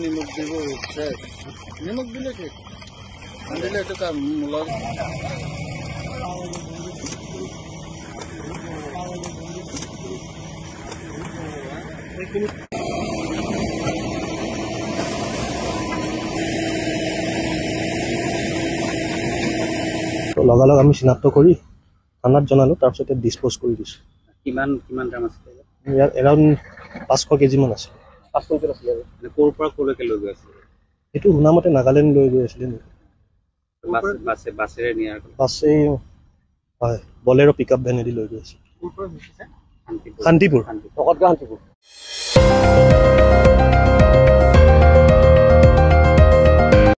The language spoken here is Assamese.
নিমখ দিব নিমখ দিলে ঠিক দিলে এইটো কাম মূলৰ লগালগ আমি চিনাক্ত কৰি থানাত জনালো, তাৰপিছতে ডিছপ'জ কৰি দিছোঁ। কিমান দাম আছিলে? ইয়াত এৰাউণ্ড 500 কেজিমান আছে। 5 কুইণ্টেল আছিলে। ক'ৰ পৰা ক'লৈকে লৈ গৈ আছিলে? সেইটো শুনামতে নাগালেণ্ড লৈ গৈ আছিলে নেকি? বাছেৰে নিয়াৰ বাছেই, হয়, বলেৰো পিক আপ ভেনেদি লৈ গৈ আছে। শান্তিপুৰ।